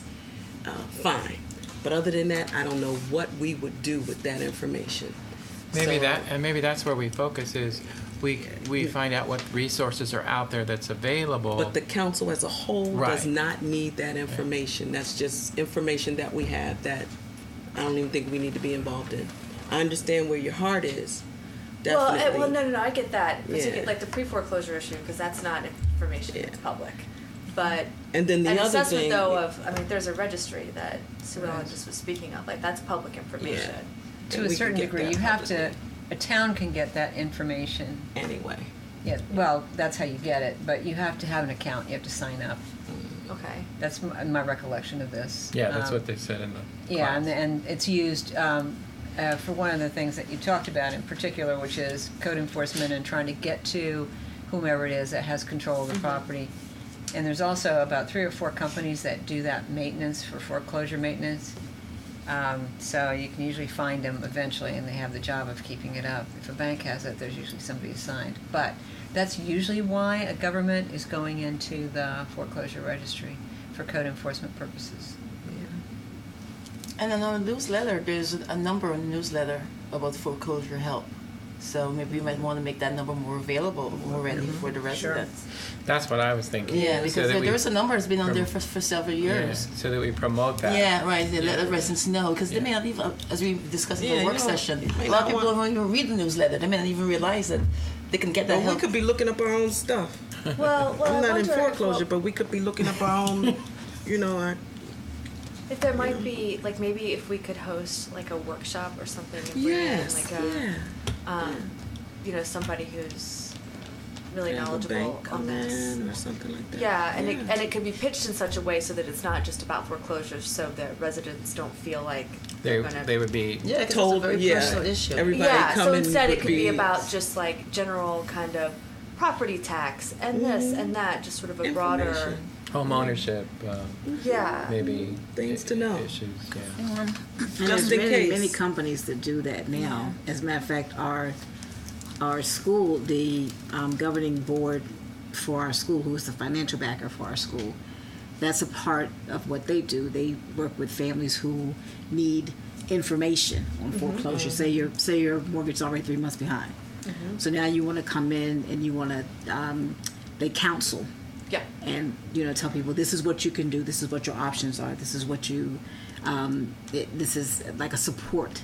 fine. But other than that, I don't know what we would do with that information. Maybe So- maybe that's where we focus is we find out what resources are out there that's available. But the council as a whole does Right. not need that information. That's just information that we have that I don't even think we need to be involved in. I understand where your heart is. Definitely. Well, no, I get that. Yeah. Like the pre-foreclosure issue, because that's not information that's public. But And then the an other assessment, thing, though, there's a registry that Sue Ellen just was speaking of. Like that's public information. To And a we certain can get degree, that you have to, publicly. a town can get that information. anyway. Yeah, well, that's how you get it, but you have to have an account, you have to sign up. Okay. That's my recollection of this. Yeah, that's what they said in the Yeah, class. and it's used for one of the things that you talked about in particular, which is code enforcement and trying to get to whomever it is that has control of the property. And there's also about 3 or 4 companies that do that maintenance for foreclosure maintenance. So you can usually find them eventually, and they have the job of keeping it up. If a bank has it, there's usually somebody assigned. But that's usually why a government is going into the foreclosure registry, for code enforcement purposes. And in our newsletter, there's a number in the newsletter about foreclosure help. So maybe we might want to make that number more available, more ready for the residents. That's what I was thinking. Yeah, So because that we there's a number that's been on there prom- for several yeah, years. so that we promote that. Yeah, right. They let Yeah. the residents know because they may Yeah. not even, as we discussed in Yeah, the you work know, session, you a might lot of not people want- don't even read the newsletter. They may not even realize that they can get that Well, we help. could be looking up our own stuff. Well, I'm I not in wonder if, foreclosure, but we could be looking up our own, you know, our, if there might be, like, maybe if we could host like a workshop or something and bring yes, in like yeah. you know, somebody who's really Have a knowledgeable bank on come this. in or something like that. Yeah, and it could be pitched in such a way so that it's not just about foreclosures, so that residents don't feel like they're gonna. They would be, Yeah, 'cause it's a Told, very yeah, personal issue. everybody Yeah, so coming instead it would could be about just like general kind of property tax and this and that, just sort of a broader. Information. home ownership, Yeah. maybe. Things to know. Issues, yeah. And Just there's in many, case. many companies that do that now. As a matter of fact, our school, the governing board for our school, who is the financial backer for our school, that's a part of what they do. They work with families who need information on foreclosure. Say your mortgage is already 3 months behind. So now you want to come in and you want to they counsel. Yeah. And tell people this is what you can do, this is what your options are, this is what you this is like a support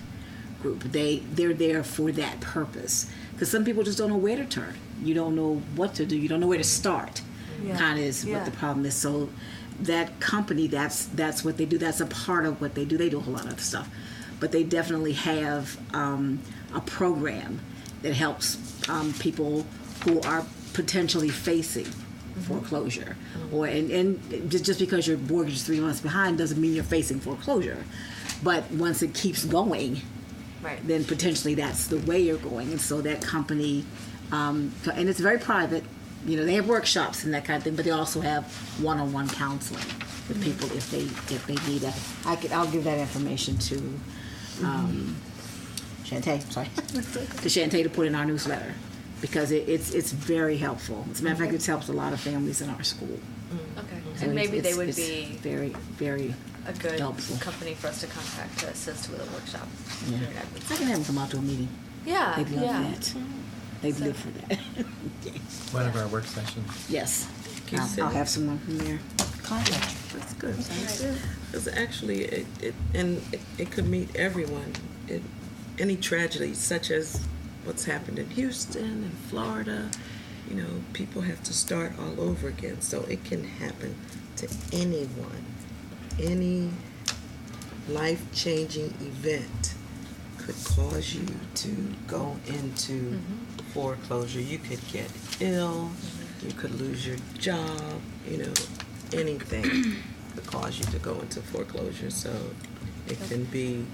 group. They're there for that purpose, because some people just don't know where to turn, you don't know what to do, you don't know where to start. Yeah. Kind of is Yeah. what the problem is. So that company, that's what they do, that's a part of what they do. They do a whole lot of other stuff, but they definitely have a program that helps people who are potentially facing foreclosure, or and just because your mortgage is 3 months behind doesn't mean you're facing foreclosure. But once it keeps going, Right. then potentially that's the way you're going. And so that company, and it's very private. They have workshops and that kind of thing, but they also have one-on-one counseling with people if they need that. I'll give that information to Shantae. Sorry, to Shantae to put in our newsletter, because it's very helpful. As a matter of fact, it helps a lot of families in our school. Okay. So And maybe they it's would be very, very a good helpful. company for us to contact to assist with a workshop. Yeah. Here in Edmondson. I can have them come out to a meeting. Yeah. They'd love yeah. that. They'd live for that. One of our work sessions. Yes. you send I'll it? have someone from there. Contact. That's good. Because actually, it could meet everyone. Any tragedy, such as what's happened in Houston and Florida, people have to start all over again. So it can happen to anyone. Any life-changing event could cause you to go into foreclosure. You could get ill. You could lose your job. Anything could cause you to go into foreclosure. So it can be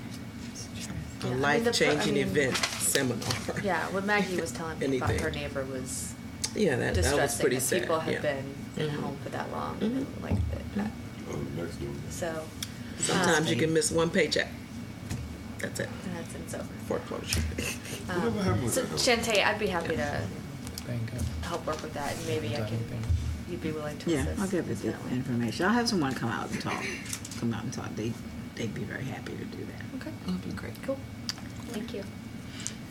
a Yeah, I mean, life-changing event seminar. Yeah, what Maggie was telling me about Anything. her neighbor was Yeah, that was distressing. pretty That sad. people have yeah. been in Mhm. home for that long, Mhm. and like that. Oh, next door. So. Sometimes you can miss one paycheck. That's it. And that's it's over. Foreclosure. Whatever happened with So that? Shantae, I'd be happy to Bank of- help work with that, and maybe I done can. anything. You'd be willing to Yeah, assist. I'll give it the definitely. information. I'll have someone come out and talk. They'd be very happy to do that. Okay. That'd be great. Cool. Thank you.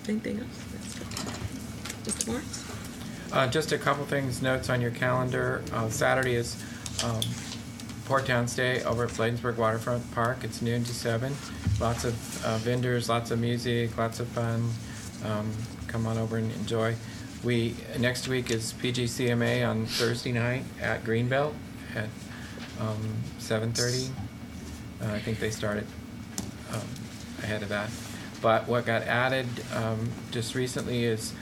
Anything else? That's good. Mr. Marks? Just a couple things, notes on your calendar. Saturday is Port Towns Day over at Bladensburg Waterfront Park. It's noon to 7. Lots of vendors, lots of music, lots of fun. Come on over and enjoy. Next week is PGCMA on Thursday night at Greenbelt at 7:30. I think they started ahead of that. But what got added just recently is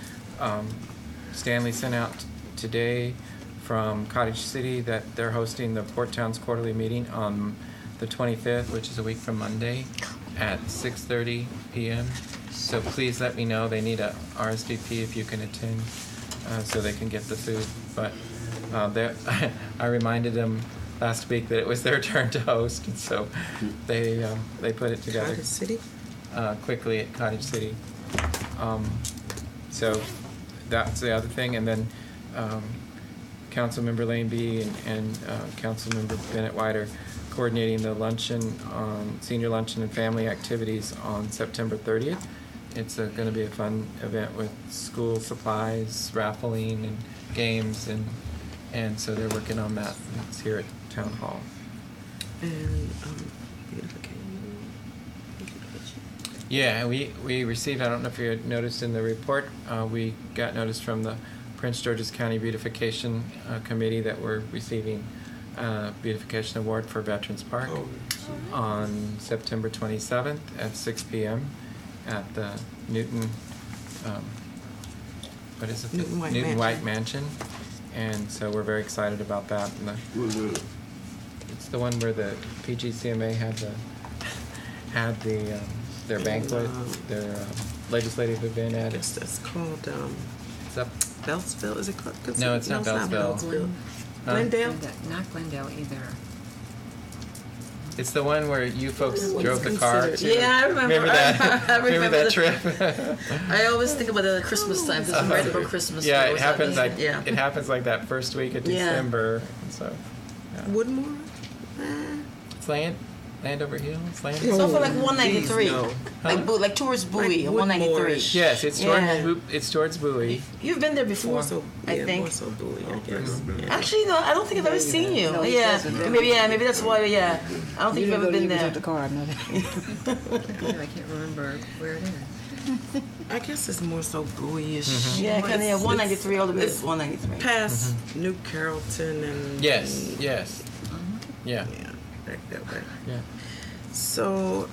Stanley sent out today from Cottage City that they're hosting the Port Towns Quarterly Meeting on the 25th, which is a week from Monday, at 6:30 p.m. So please let me know. They need a RSVP if you can attend, so they can get the food. But I reminded them last week that it was their turn to host, and so they put it together. Cottage City? Quickly at Cottage City. So that's the other thing. And then Councilmember Lane B and Councilmember Bennett White are coordinating the luncheon, senior luncheon and family activities on September 30th. It's going to be a fun event with school supplies, raffling, and games, and so they're working on that. It's here at Town Hall. And Yeah, we received, I don't know if you had noticed in the report, we got notice from the Prince George's County Beautification Committee that we're receiving a beautification award for Veterans Park on September 27th at 6 p.m. at the Newton, what is it? Newton White Mansion. And so we're very excited about that. And it's the one where the PGCMA had their banquet, their legislative event at. Yes, that's called It's up. Beltsville. Is it called? No, it's not Beltsville. Glendale? Not Glendale either. It's the one where you folks Ooh, drove the it's car. considered- Yeah, I remember. Remember that? I remember that the- trip? I always think about it at Christmas time because I'm right about Christmas. Yeah, so it was happens like, like yeah. it happens like that first week of Yeah. December. So yeah. Woodmore? It's land over hill. It's land. It's over like 193, Please, no. like towards Bowie, Like 193. Woodmore-ish. Yes, it's Yeah. towards Bowie. You've been there before, More so, I yeah, think. more so Bowie, I guess. Yeah. Actually, no, I don't think I've ever seen you. No, he yeah, hasn't. maybe that's why. Yeah, I don't think you've ever been there. The car, I know that. I can't remember where it is. I guess it's more so Bowie-ish. Mm-hmm. Yeah, kind of. Yeah, 193 all the way to It's 193. Past New Carrollton and Yes. Yeah. yeah, back that way. Yeah. So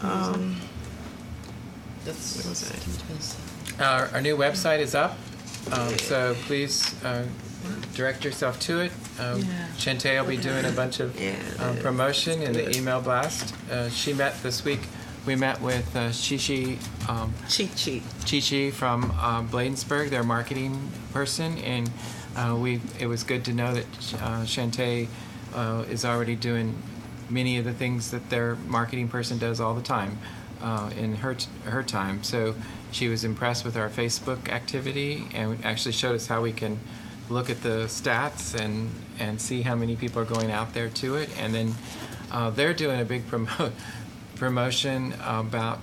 That's what was that? Our new website is up, so please direct yourself to it. Yeah. Shantae will be doing a bunch of Yeah, that is- promotion in the good. email blast. She met this week. We met with Chichi Chi from Bladensburg, their marketing person, and it was good to know that Shantae is already doing many of the things that their marketing person does all the time in her time. So she was impressed with our Facebook activity and actually showed us how we can look at the stats and see how many people are going out there to it. And then they're doing a big promotion about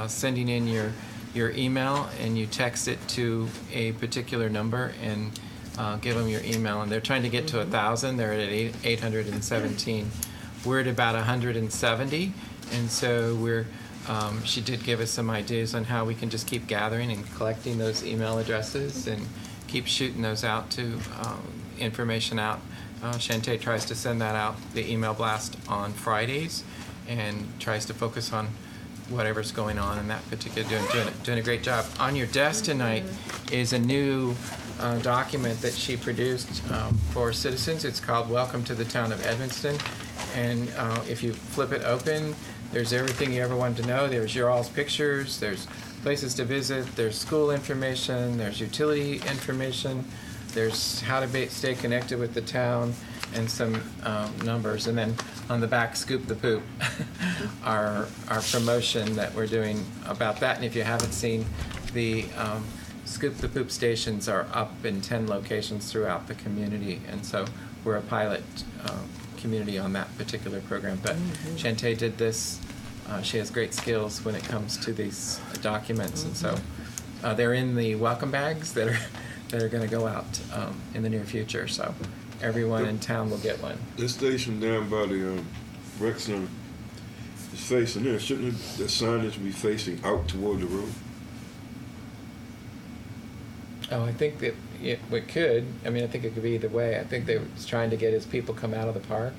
sending in your email, and you text it to a particular number and give them your email. And they're trying to get to 1,000. They're at 817. We're at about 170, and so she did give us some ideas on how we can just keep gathering and collecting those email addresses and keep shooting those out to information out. Shantae tries to send that out, the email blast, on Fridays, and tries to focus on whatever's going on in that particular, doing a great job. On your desk tonight is a new document that she produced for citizens. It's called Welcome to the Town of Edmonston. And if you flip it open, there's everything you ever wanted to know. There's your all's pictures, there's places to visit, there's school information, there's utility information, there's how to stay connected with the town, and some numbers. And then on the back, Scoop the Poop, our promotion that we're doing about that. And if you haven't seen, the Scoop the Poop stations are up in 10 locations throughout the community. And so we're a pilot community on that particular program. But Shantae did this. She has great skills when it comes to these documents. And so they're in the welcome bags that are going to go out in the near future. So everyone in town will get one. This station down by the rec center is facing there. Shouldn't the signage be facing out toward the road? Oh, I think that it could. I mean, I think it could be either way. I think they were trying to get as people come out of the park.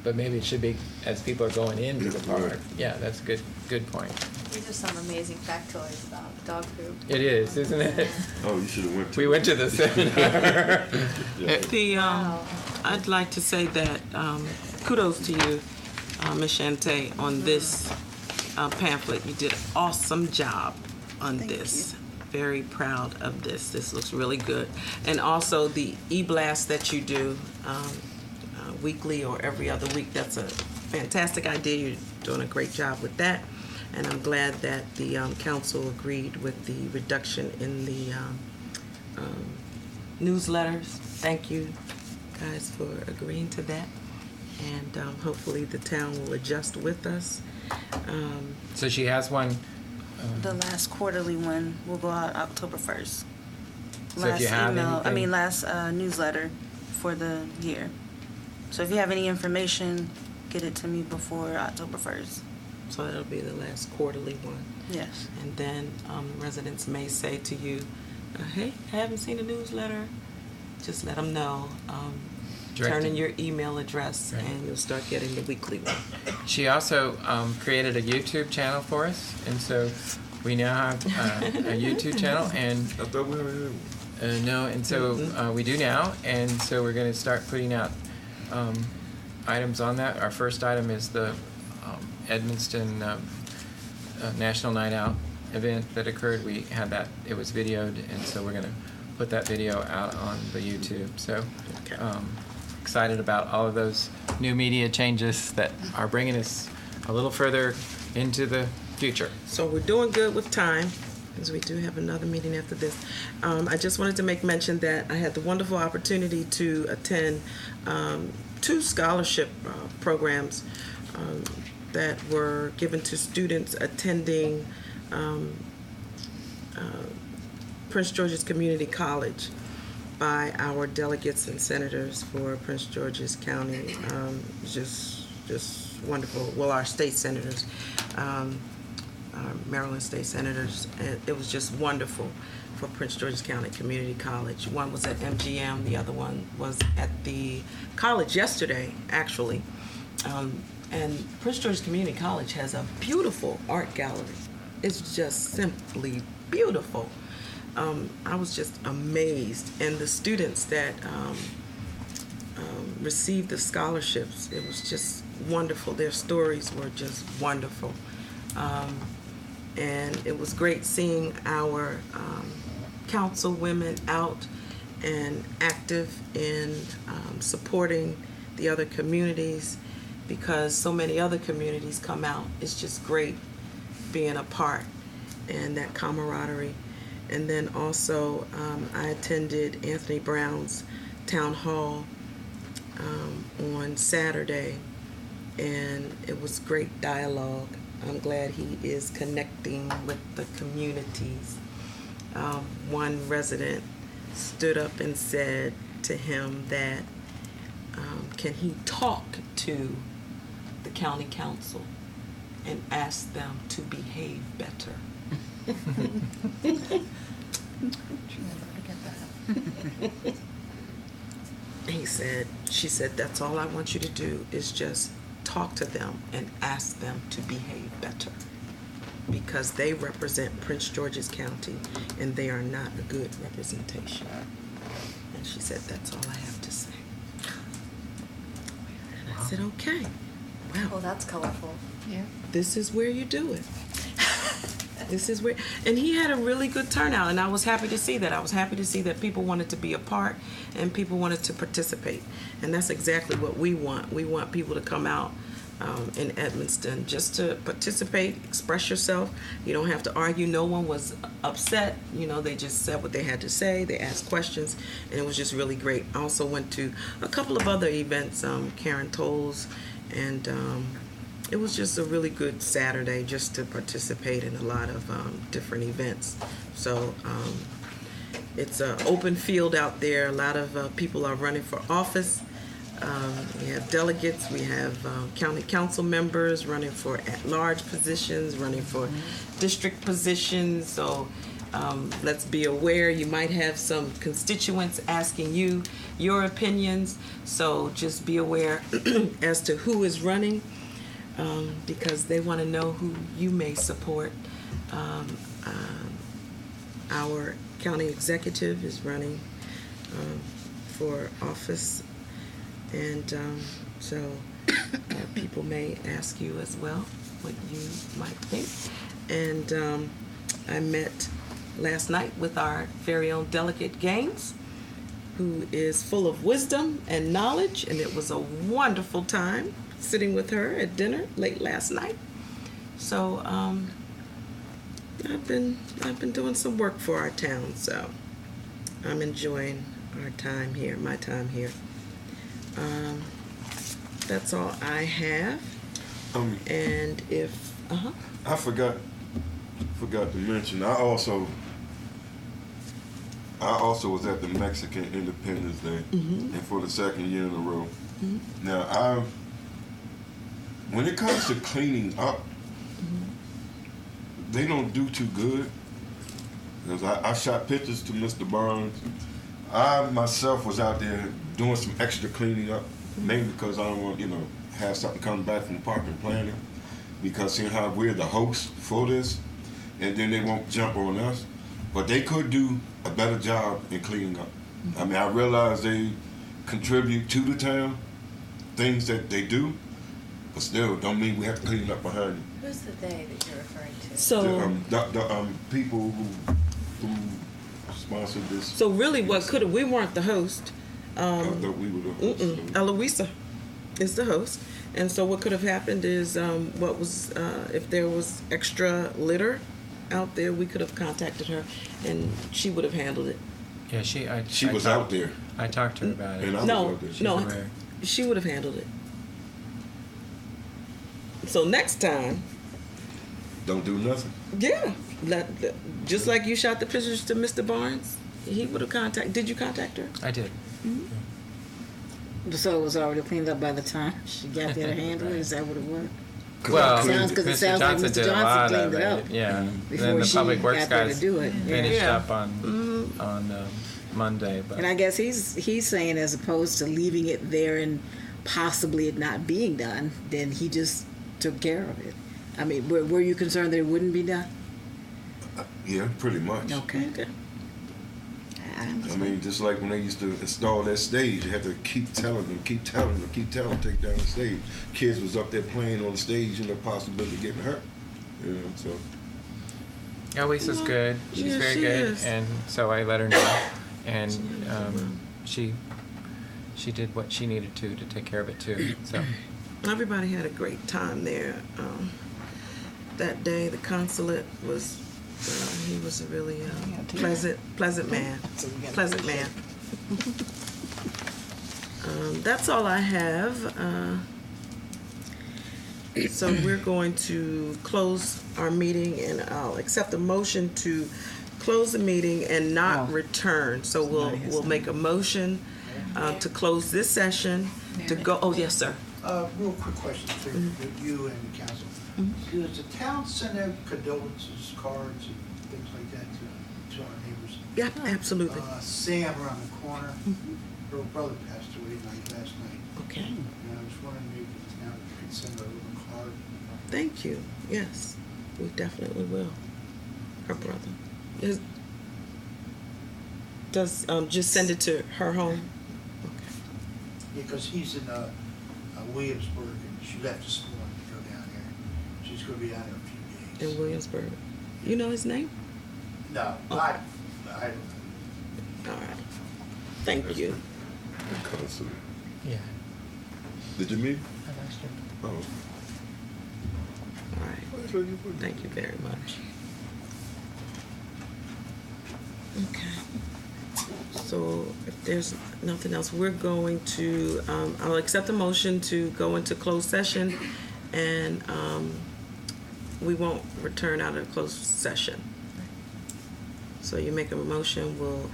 But maybe it should be as people are going into the park. Yeah, that's a good point. These are some amazing factoids about dog poop. It is, isn't it? Oh, you should have went to. We went to the seminar. Wow. I'd like to say that kudos to you, Ms. Shante, on this pamphlet. You did an awesome job on this. Very proud of this. This looks really good. And also the e-blast that you do weekly or every other week. That's a fantastic idea. You're doing a great job with that. And I'm glad that the council agreed with the reduction in the newsletters. Thank you guys for agreeing to that. And hopefully the town will adjust with us. So she has one. The last quarterly one will go out October 1st. So if you have anything- last newsletter for the year. So if you have any information, get it to me before October 1st. So that'll be the last quarterly one. Yes. And then residents may say to you, hey, I haven't seen a newsletter. Just let them know. Direct Turn it. in your email address Right. and you'll start getting the weekly one. She also created a YouTube channel for us, and so we now have a YouTube channel, and I thought we already had one. no, and so we do now, and so we're going to start putting out items on that. Our first item is the Edmonston National Night Out event that occurred. We had that; it was videoed, and so we're going to put that video out on the YouTube. So. Okay. Excited about all of those new media changes that are bringing us a little further into the future. So we're doing good with time, because we do have another meeting after this. I just wanted to make mention that I had the wonderful opportunity to attend 2 scholarship programs that were given to students attending Prince George's Community College by our delegates and senators for Prince George's County. Just wonderful. Well, our state senators, our Maryland state senators. And it was just wonderful for Prince George's County Community College. One was at MGM, the other one was at the college yesterday, actually. And Prince George's Community College has a beautiful art gallery. It's just simply beautiful. I was just amazed, and the students that received the scholarships, it was just wonderful. Their stories were just wonderful, and it was great seeing our council women out and active in supporting the other communities, because so many other communities come out. It's just great being a part and that camaraderie. And then also, I attended Anthony Brown's town hall on Saturday, and it was great dialogue. I'm glad he is connecting with the communities. One resident stood up and said to him that can he talk to the county council and ask them to behave better. She said, that's all I want you to do is just talk to them and ask them to behave better, because they represent Prince George's County and they are not a good representation. And she said, that's all I have to say. And I said, okay, wow. Well, that's colorful. Yeah. This is where you do it. This is where, and he had a really good turnout, and I was happy to see that. I was happy to see that people wanted to be a part and people wanted to participate. And that's exactly what we want. We want people to come out in Edmonston just to participate, express yourself. You don't have to argue. No one was upset. You know, they just said what they had to say. They asked questions, and it was just really great. I also went to a couple of other events, Karen Tolles, and it was just a really good Saturday just to participate in a lot of different events. So it's an open field out there. A lot of people are running for office. We have delegates, we have county council members running for at-large positions, running for district positions. So let's be aware, you might have some constituents asking you your opinions. So just be aware as to who is running. because they want to know who you may support. Our county executive is running for office, and so people may ask you as well what you might think. And I met last night with our very own Delegate Gaines, who is full of wisdom and knowledge, and it was a wonderful time sitting with her at dinner late last night. So I've been doing some work for our town, so I'm enjoying our time here, my time here. That's all I have. And if I forgot to mention, I also was at the Mexican Independence Day, and for the second year in a row. Now, when it comes to cleaning up, they don't do too good. Because I shot pictures to Mr. Barnes. I myself was out there doing some extra cleaning up, mainly because I don't want, have something come back from park and planning, because seeing how we're the host for this, and then they won't jump on us. But they could do a better job in cleaning up. I mean, I realize they contribute to the town, things that they do, but still don't mean we have to clean up behind them. Who's the they that you're referring to? so. The people who sponsored this. So really, we weren't the host. I thought we were the host. So. Eloisa is the host, and so what could have happened is, if there was extra litter out there, we could have contacted her, and she would have handled it. Yeah, She was out there. I talked to her about it. And I was out there. She's No, aware. she would have handled it. So next time, Don't do nothing. yeah, just like you shot the pictures to Mr. Barnes, he would have contacted. Did you contact her? I did. So it was already cleaned up by the time she got there to handle it? Is that what it was? Well, Sounds- 'cause it Mr. sounds like Johnson Mr. did a Johnson lot cleaned of it up Yeah. before Then the she public works got there guys to do it. finished Yeah. up on Monday, but And I guess he's saying, as opposed to leaving it there and possibly it not being done, then he just took care of it. I mean, were you concerned that it wouldn't be done? Yeah, pretty much. Okay. I mean, just like when they used to install that stage, you had to keep telling them, take down the stage. Kids was up there playing on the stage and the possibility of getting hurt. So. Elisa's good. She's yeah, very she good, is. and so I let her know, and she did what she needed to take care of it too. So Everybody had a great time there. That day, the consulate was, he was a really pleasant man. Pleasant man. That's all I have. So we're going to close our meeting, and I'll accept a motion to close the meeting and not return. So we'll make a motion to close this session, to go, oh, yes, sir. Real quick question for you and the council. Does the town send out condolences cards and things like that to our neighbors? Yeah, absolutely. Sam around the corner, her brother passed away last night. Okay, And I was wondering maybe the town could send her a little card. thank you. Yes, we definitely will. Her brother. Does, just send it to her home? Because he's in Williamsburg and she left this morning to go down there. She's going to be down there a few days. In Williamsburg. You know his name? No, I don't know. All right. Thank you. Consulate. yeah, Did you meet? I asked her. Oh. All right. Thank you very much. Okay. So if there's nothing else, we're going to, I'll accept the motion to go into closed session, and we won't return out of closed session. So you make a motion, we'll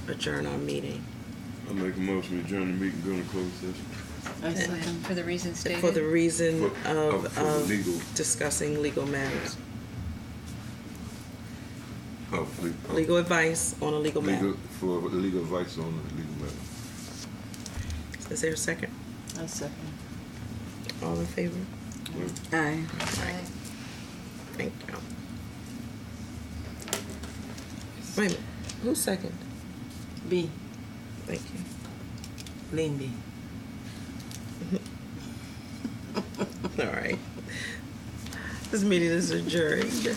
adjourn our meeting. I make a motion to adjourn the meeting, go into closed session. And for the reasons stated. For the reason For of legal. discussing legal matters. Oh, Legal advice on a legal matter. For legal advice on a legal matter. Is there a second? I second. All in favor? Aye. Thank you. Wait a minute, who's second? B. Thank you. Lane B. All right. This meeting is adjourned.